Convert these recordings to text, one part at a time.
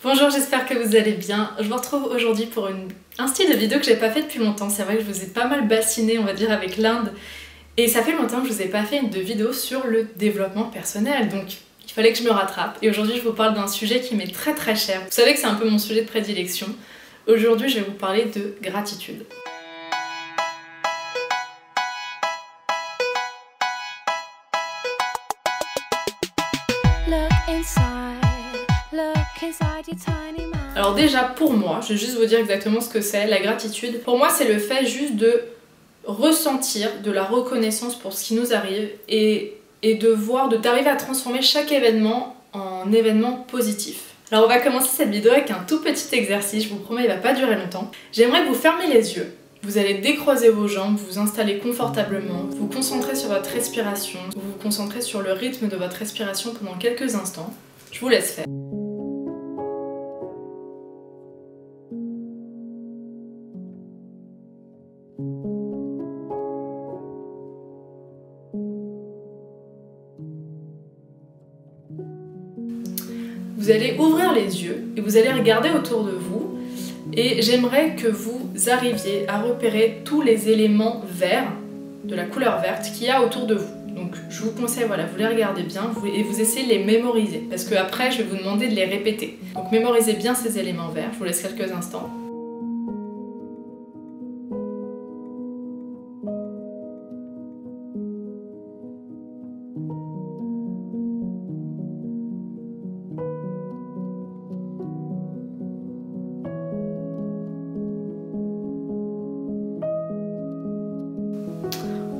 Bonjour, j'espère que vous allez bien. Je vous retrouve aujourd'hui pour un style de vidéo que j'ai pas fait depuis longtemps. C'est vrai que je vous ai pas mal bassiné, on va dire, avec l'Inde. Et ça fait longtemps que je vous ai pas fait de vidéo sur le développement personnel. Donc il fallait que je me rattrape. Et aujourd'hui, je vous parle d'un sujet qui m'est très très cher. Vous savez que c'est un peu mon sujet de prédilection. Aujourd'hui, je vais vous parler de gratitude. Alors déjà, pour moi, je vais juste vous dire exactement ce que c'est, la gratitude. Pour moi, c'est le fait juste de ressentir de la reconnaissance pour ce qui nous arrive et d'arriver à transformer chaque événement en événement positif. Alors on va commencer cette vidéo avec un tout petit exercice, je vous promets, il va pas durer longtemps. J'aimerais que vous fermiez les yeux. Vous allez décroiser vos jambes, vous installer confortablement, vous concentrer sur votre respiration, vous concentrer sur le rythme de votre respiration pendant quelques instants. Je vous laisse faire. Vous allez ouvrir les yeux et vous allez regarder autour de vous et j'aimerais que vous arriviez à repérer tous les éléments verts, de la couleur verte qu'il y a autour de vous. Donc je vous conseille, voilà, vous les regardez bien et vous essayez de les mémoriser parce que après je vais vous demander de les répéter. Donc mémorisez bien ces éléments verts, je vous laisse quelques instants.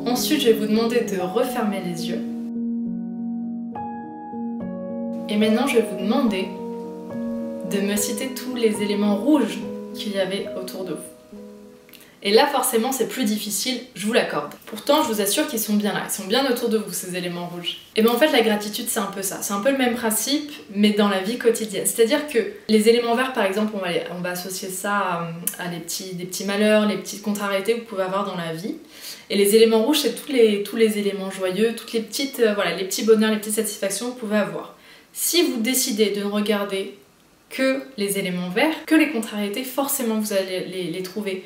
Ensuite, je vais vous demander de refermer les yeux. Et maintenant, je vais vous demander de me citer tous les éléments rouges qu'il y avait autour de vous. Et là, forcément, c'est plus difficile, je vous l'accorde. Pourtant, je vous assure qu'ils sont bien là, ils sont bien autour de vous, ces éléments rouges. Et bien en fait, la gratitude, c'est un peu ça. C'est un peu le même principe, mais dans la vie quotidienne. C'est-à-dire que les éléments verts, par exemple, on va associer ça à des petits malheurs, les petites contrariétés que vous pouvez avoir dans la vie. Et les éléments rouges, c'est tous les éléments joyeux, toutes les petites, voilà, les petits bonheurs, les petites satisfactions que vous pouvez avoir. Si vous décidez de ne regarder que les éléments verts, que les contrariétés, forcément vous allez les trouver.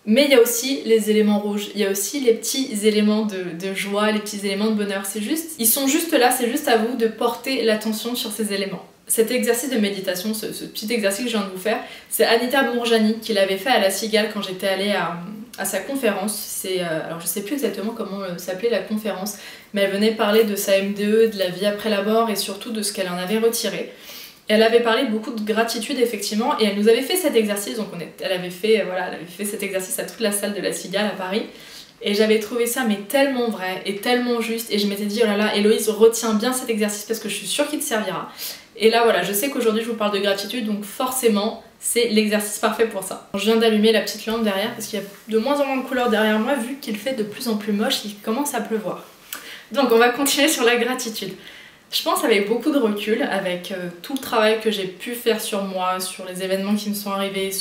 Mais il y a aussi les éléments rouges, il y a aussi les petits éléments de joie, les petits éléments de bonheur. Ils sont juste là, c'est juste à vous de porter l'attention sur ces éléments. Cet exercice de méditation, ce petit exercice que je viens de vous faire, c'est Anita Mourjani qui l'avait fait à La Cigale quand j'étais allée à sa conférence. Alors je sais plus exactement comment s'appelait la conférence, mais elle venait parler de sa MDE, de la vie après la mort et surtout de ce qu'elle en avait retiré. Elle avait parlé beaucoup de gratitude effectivement et elle nous avait fait cet exercice, donc elle avait fait cet exercice à toute la salle de La Cigale à Paris et j'avais trouvé ça mais tellement vrai et tellement juste et je m'étais dit oh là là Héloïse retiens bien cet exercice parce que je suis sûre qu'il te servira. Et là voilà, je sais qu'aujourd'hui je vous parle de gratitude donc forcément c'est l'exercice parfait pour ça. Je viens d'allumer la petite lampe derrière parce qu'il y a de moins en moins de couleurs derrière moi vu qu'il fait de plus en plus moche, il commence à pleuvoir. Donc on va continuer sur la gratitude. Je pense avec beaucoup de recul, avec tout le travail que j'ai pu faire sur moi, sur les événements qui me sont arrivés,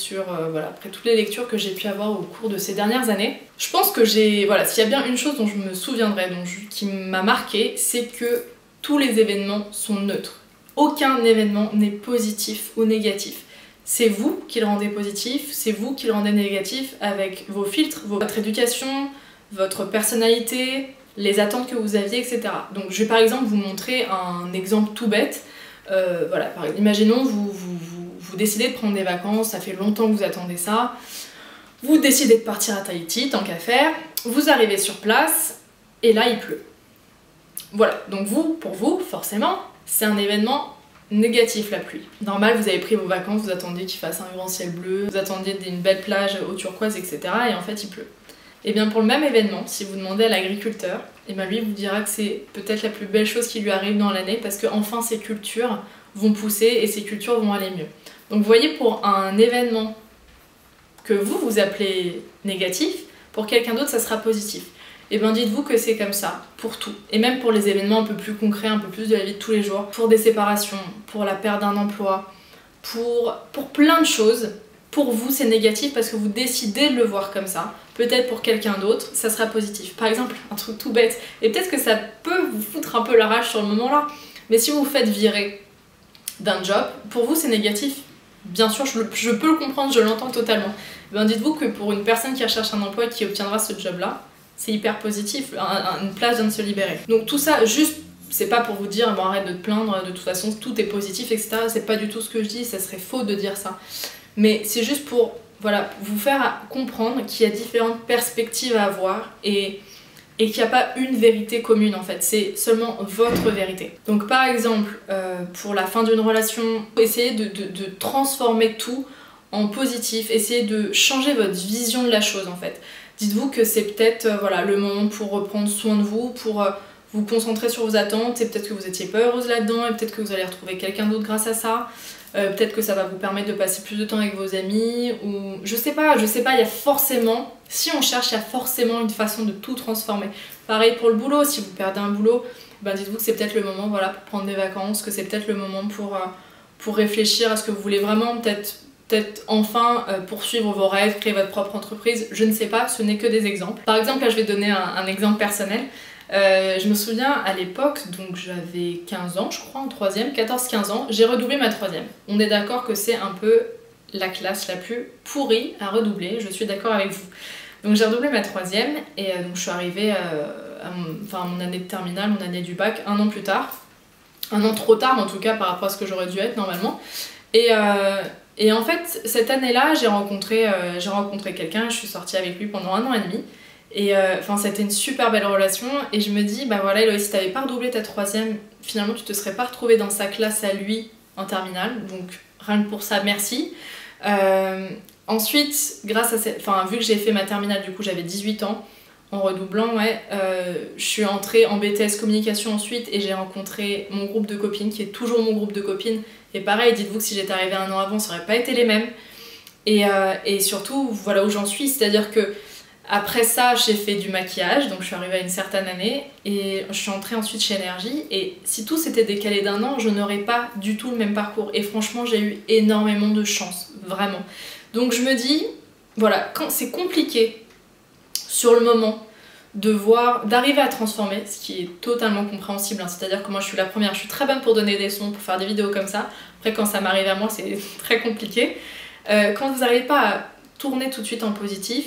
après toutes les lectures que j'ai pu avoir au cours de ces dernières années, je pense que s'il y a bien une chose dont je me souviendrai, qui m'a marqué, c'est que tous les événements sont neutres. Aucun événement n'est positif ou négatif. C'est vous qui le rendez positif, c'est vous qui le rendez négatif avec vos filtres, votre éducation, votre personnalité, les attentes que vous aviez, etc. Donc je vais par exemple vous montrer un exemple tout bête. Imaginons vous décidez de prendre des vacances, ça fait longtemps que vous attendez ça, vous décidez de partir à Tahiti, tant qu'à faire, vous arrivez sur place, et là il pleut. Voilà, donc pour vous, forcément, c'est un événement négatif la pluie. Normal, vous avez pris vos vacances, vous attendiez qu'il fasse un grand ciel bleu, vous attendiez une belle plage au turquoise, etc. et en fait il pleut. Et bien pour le même événement, si vous demandez à l'agriculteur, et bien lui vous dira que c'est peut-être la plus belle chose qui lui arrive dans l'année parce que enfin ses cultures vont pousser et ses cultures vont aller mieux. Donc vous voyez, pour un événement que vous appelez négatif, pour quelqu'un d'autre ça sera positif. Et bien dites-vous que c'est comme ça pour tout. Et même pour les événements un peu plus concrets, un peu plus de la vie de tous les jours, pour des séparations, pour la perte d'un emploi, pour plein de choses. Pour vous c'est négatif parce que vous décidez de le voir comme ça. Peut-être pour quelqu'un d'autre ça sera positif. Par exemple, un truc tout bête, et peut-être que ça peut vous foutre un peu la rage sur le moment là, mais si vous vous faites virer d'un job, pour vous c'est négatif. Bien sûr, je peux le comprendre, je l'entends totalement. Ben, dites-vous que pour une personne qui recherche un emploi et qui obtiendra ce job-là, c'est hyper positif, une place vient de se libérer. Donc tout ça, juste, c'est pas pour vous dire bon, arrête de te plaindre, de toute façon tout est positif, etc. C'est pas du tout ce que je dis, ça serait faux de dire ça. Mais c'est juste pour voilà, vous faire comprendre qu'il y a différentes perspectives à avoir et qu'il n'y a pas une vérité commune en fait, c'est seulement votre vérité. Donc par exemple, pour la fin d'une relation, essayez de transformer tout en positif, essayez de changer votre vision de la chose en fait. Dites-vous que c'est peut-être voilà, le moment pour reprendre soin de vous, pour vous concentrer sur vos attentes, et peut-être que vous étiez pas heureuse là-dedans, et peut-être que vous allez retrouver quelqu'un d'autre grâce à ça. Peut-être que ça va vous permettre de passer plus de temps avec vos amis, ou je sais pas, il y a forcément, si on cherche, il y a forcément une façon de tout transformer. Pareil pour le boulot, si vous perdez un boulot, ben dites-vous que c'est peut-être le moment voilà, pour prendre des vacances, que c'est peut-être le moment pour réfléchir à ce que vous voulez vraiment, peut-être enfin poursuivre vos rêves, créer votre propre entreprise, je ne sais pas, ce n'est que des exemples. Par exemple, là je vais donner un exemple personnel. Je me souviens à l'époque, donc j'avais 15 ans je crois, en 3ème, 14-15 ans, j'ai redoublé ma 3ème. On est d'accord que c'est un peu la classe la plus pourrie à redoubler, je suis d'accord avec vous. Donc j'ai redoublé ma 3ème et donc je suis arrivée à mon année de terminale, mon année du bac, un an plus tard. Un an trop tard en tout cas par rapport à ce que j'aurais dû être normalement. Et en fait cette année-là j'ai rencontré quelqu'un, je suis sortie avec lui pendant 1 an et demi. Et c'était une super belle relation et je me dis bah voilà Héloïse, si t'avais pas redoublé ta 3ème, finalement tu te serais pas retrouvée dans sa classe à lui en terminale, donc rien que pour ça merci. Ensuite, grâce à vu que j'ai fait ma terminale, du coup j'avais 18 ans, en redoublant, je suis entrée en BTS communication ensuite et j'ai rencontré mon groupe de copines qui est toujours mon groupe de copines. Et pareil, dites-vous que si j'étais arrivée 1 an avant, ça aurait pas été les mêmes. Et surtout, voilà où j'en suis, c'est-à-dire que après ça, j'ai fait du maquillage, donc je suis arrivée à une certaine année et je suis entrée ensuite chez Énergie. Et si tout s'était décalé d'1 an, je n'aurais pas du tout le même parcours. Et franchement, j'ai eu énormément de chance, vraiment. Donc je me dis, voilà, quand c'est compliqué sur le moment d'arriver à transformer, ce qui est totalement compréhensible, hein. C'est-à-dire que moi je suis la première, je suis très bonne pour donner des sons, pour faire des vidéos comme ça. Après quand ça m'arrive à moi, c'est très compliqué. Quand vous n'arrivez pas à tourner tout de suite en positif,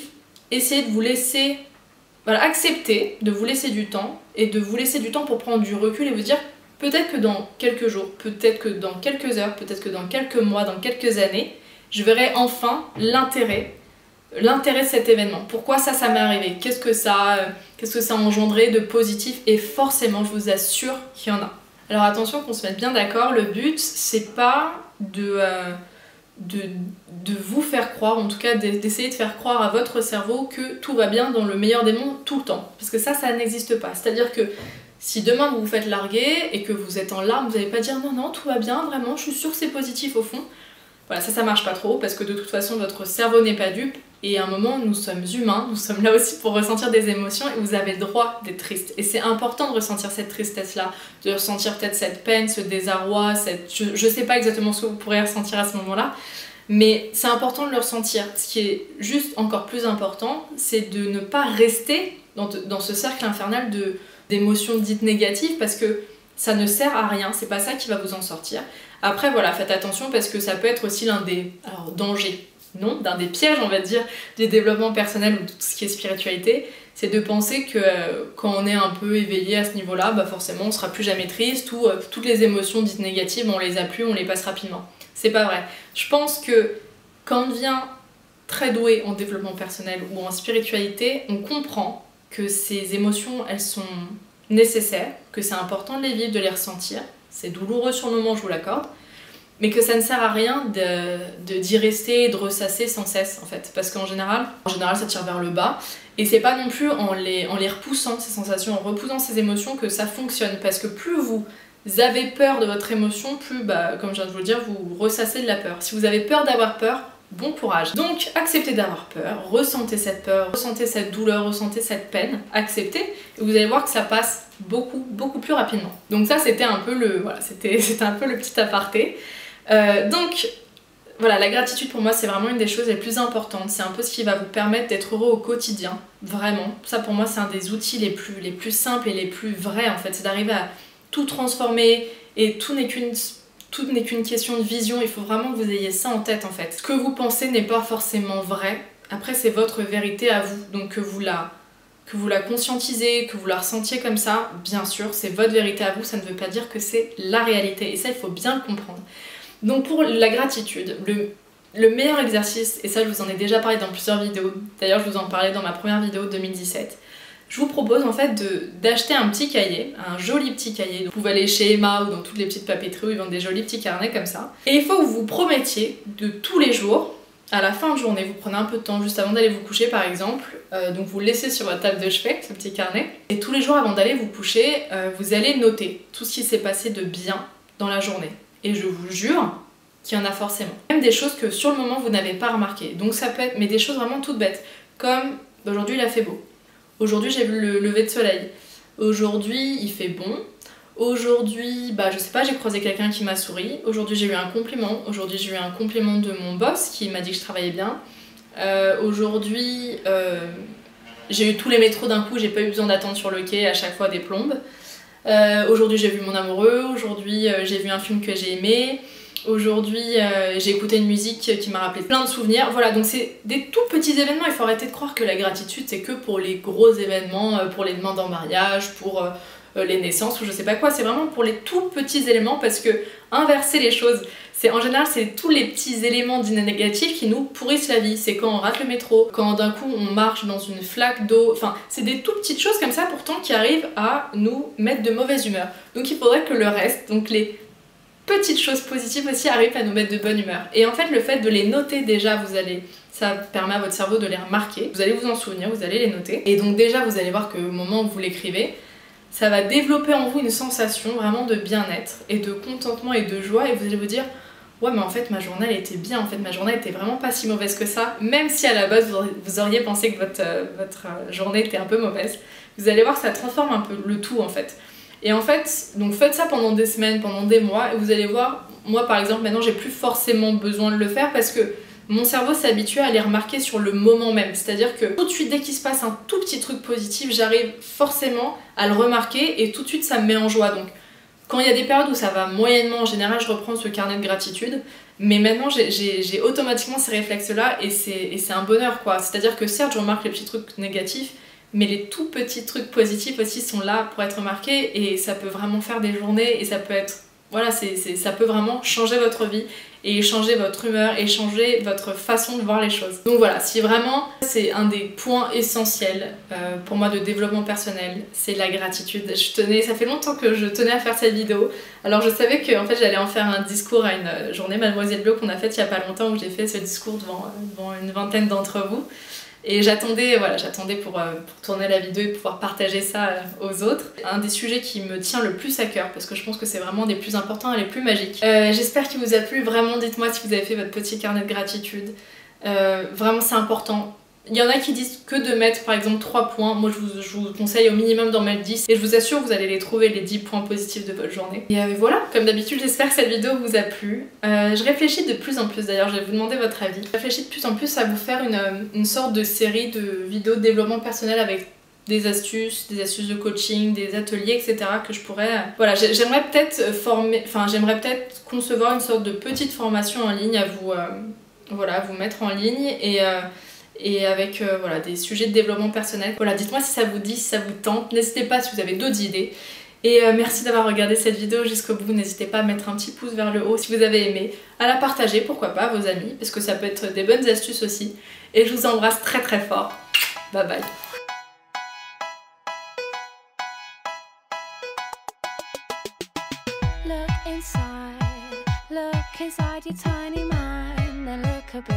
essayez de vous laisser, voilà, accepter de vous laisser du temps et de vous laisser du temps pour prendre du recul et vous dire peut-être que dans quelques jours, peut-être que dans quelques heures, peut-être que dans quelques mois, dans quelques années, je verrai enfin l'intérêt de cet événement. Pourquoi ça m'est arrivé? Qu'est-ce que ça a engendré de positif? Et forcément, je vous assure qu'il y en a. Alors attention qu'on se mette bien d'accord, le but c'est pas de vous faire croire, en tout cas d'essayer de faire croire à votre cerveau que tout va bien dans le meilleur des mondes tout le temps. Parce que ça n'existe pas. C'est-à-dire que si demain vous vous faites larguer et que vous êtes en larmes, vous n'allez pas dire non, tout va bien, vraiment, je suis sûre que c'est positif au fond. Voilà, ça marche pas trop parce que de toute façon votre cerveau n'est pas dupe et à un moment nous sommes humains, nous sommes là aussi pour ressentir des émotions et vous avez le droit d'être triste. Et c'est important de ressentir cette tristesse-là, de ressentir peut-être cette peine, ce désarroi, je sais pas exactement ce que vous pourrez ressentir à ce moment-là, mais c'est important de le ressentir. Ce qui est juste encore plus important, c'est de ne pas rester dans ce cercle infernal d'émotions dites négatives parce que ça ne sert à rien, c'est pas ça qui va vous en sortir. Après voilà, faites attention parce que ça peut être aussi l'un des dangers, non, d'un des pièges on va dire du développement personnel ou de tout ce qui est spiritualité, c'est de penser que quand on est un peu éveillé à ce niveau-là, bah forcément on sera plus jamais triste ou toutes les émotions dites négatives on les a plus, on les passe rapidement. C'est pas vrai. Je pense que quand on devient très doué en développement personnel ou en spiritualité, on comprend que ces émotions elles sont nécessaires, que c'est important de les vivre, de les ressentir. C'est douloureux sur le moment, je vous l'accorde, mais que ça ne sert à rien d'y rester et de ressasser sans cesse en fait, parce qu'en général ça tire vers le bas, et c'est pas non plus en les repoussant ces sensations, en repoussant ces émotions que ça fonctionne, parce que plus vous avez peur de votre émotion, plus, comme je viens de vous le dire, vous ressassez de la peur. Si vous avez peur d'avoir peur, bon courage. Donc acceptez d'avoir peur, ressentez cette peur, ressentez cette douleur, ressentez cette peine, acceptez, et vous allez voir que ça passe beaucoup plus rapidement. Donc ça c'était un peu c'était un peu le petit aparté. Donc voilà, la gratitude pour moi c'est vraiment une des choses les plus importantes, c'est un peu ce qui va vous permettre d'être heureux au quotidien, vraiment. Ça pour moi c'est un des outils les plus simples et les plus vrais en fait, c'est d'arriver à tout transformer et tout tout n'est qu'une question de vision, il faut vraiment que vous ayez ça en tête en fait. Ce que vous pensez n'est pas forcément vrai, après c'est votre vérité à vous, donc que vous la conscientisez, que vous la ressentiez comme ça, bien sûr, c'est votre vérité à vous, ça ne veut pas dire que c'est la réalité, et ça il faut bien le comprendre. Donc pour la gratitude, le meilleur exercice, et ça je vous en ai déjà parlé dans plusieurs vidéos, d'ailleurs je vous en parlais dans ma première vidéo de 2017, je vous propose en fait d'acheter un petit cahier, un joli petit cahier. Vous pouvez aller chez Emma ou dans toutes les petites papeteries où ils vendent des jolis petits carnets comme ça. Et il faut que vous vous promettiez de tous les jours, à la fin de journée, vous prenez un peu de temps juste avant d'aller vous coucher par exemple, donc vous le laissez sur votre table de chevet, ce petit carnet, et tous les jours avant d'aller vous coucher, vous allez noter tout ce qui s'est passé de bien dans la journée. Et je vous jure qu'il y en a forcément. Même des choses que sur le moment vous n'avez pas remarquées. Donc ça peut être, mais des choses vraiment toutes bêtes, comme aujourd'hui il a fait beau. Aujourd'hui j'ai vu le lever de soleil. Aujourd'hui il fait bon. Aujourd'hui, je sais pas, j'ai croisé quelqu'un qui m'a souri. Aujourd'hui j'ai eu un compliment. Aujourd'hui j'ai eu un compliment de mon boss qui m'a dit que je travaillais bien. Aujourd'hui j'ai eu tous les métros d'un coup, j'ai pas eu besoin d'attendre sur le quai à chaque fois des plombes. Aujourd'hui j'ai vu mon amoureux. Aujourd'hui j'ai vu un film que j'ai aimé. Aujourd'hui, j'ai écouté une musique qui m'a rappelé plein de souvenirs. Voilà, donc c'est des tout petits événements. Il faut arrêter de croire que la gratitude, c'est que pour les gros événements, pour les demandes en mariage, pour les naissances ou je sais pas quoi. C'est vraiment pour les tout petits éléments parce que inverser les choses, en général, c'est tous les petits éléments négatifs qui nous pourrissent la vie. C'est quand on rate le métro, quand d'un coup on marche dans une flaque d'eau. Enfin, c'est des tout petites choses comme ça pourtant qui arrivent à nous mettre de mauvaise humeur. Donc il faudrait que le reste, donc les petites choses positives aussi arrivent à nous mettre de bonne humeur. Et en fait, le fait de les noter déjà, ça permet à votre cerveau de les remarquer. Vous allez vous en souvenir, vous allez les noter. Et donc déjà, vous allez voir qu'au moment où vous l'écrivez, ça va développer en vous une sensation vraiment de bien-être et de contentement et de joie. Et vous allez vous dire, ouais mais en fait ma journée elle était bien, en fait ma journée était vraiment pas si mauvaise que ça. Même si à la base vous auriez pensé que votre journée était un peu mauvaise, vous allez voir que ça transforme un peu le tout en fait. Et en fait, donc faites ça pendant des semaines, pendant des mois, et vous allez voir, moi par exemple maintenant j'ai plus forcément besoin de le faire parce que mon cerveau s'est habitué à les remarquer sur le moment même. C'est-à-dire que tout de suite dès qu'il se passe un tout petit truc positif, j'arrive forcément à le remarquer et tout de suite ça me met en joie. Donc quand il y a des périodes où ça va moyennement, en général je reprends ce carnet de gratitude, mais maintenant j'ai automatiquement ces réflexes-là et c'est un bonheur quoi. C'est-à-dire que certes je remarque les petits trucs négatifs, mais les tout petits trucs positifs aussi sont là pour être remarqués et ça peut vraiment faire des journées et ça peut être, voilà, ça peut vraiment changer votre vie et changer votre humeur et changer votre façon de voir les choses. Donc voilà, si vraiment c'est un des points essentiels pour moi de développement personnel, c'est la gratitude. Ça fait longtemps que je tenais à faire cette vidéo, alors je savais que en fait j'allais en faire un discours à une journée Mademoiselle Bleu qu'on a faite il y a pas longtemps où j'ai fait ce discours devant une vingtaine d'entre vous. Et j'attendais pour tourner la vidéo et pouvoir partager ça aux autres. Un des sujets qui me tient le plus à cœur, parce que je pense que c'est vraiment des plus importants et les plus magiques. J'espère qu'il vous a plu, vraiment dites-moi si vous avez fait votre petit carnet de gratitude. Vraiment c'est important. Il y en a qui disent que de mettre par exemple 3 points, moi je vous conseille au minimum d'en mettre 10 et je vous assure que vous allez les trouver les 10 points positifs de votre journée. Et voilà, comme d'habitude j'espère que cette vidéo vous a plu. Je réfléchis de plus en plus, d'ailleurs je vais vous demander votre avis. Je réfléchis de plus en plus à vous faire une sorte de série de vidéos de développement personnel avec des astuces de coaching, des ateliers, etc. que je pourrais... Voilà, j'aimerais peut-être concevoir une sorte de petite formation en ligne à vous mettre en ligne et avec voilà, des sujets de développement personnel. Voilà, dites-moi si ça vous dit, si ça vous tente. N'hésitez pas si vous avez d'autres idées. Et merci d'avoir regardé cette vidéo jusqu'au bout. N'hésitez pas à mettre un petit pouce vers le haut si vous avez aimé, à la partager, pourquoi pas, à vos amis, parce que ça peut être des bonnes astuces aussi. Et je vous embrasse très très fort. Bye bye. Look inside your tiny mind and look a bit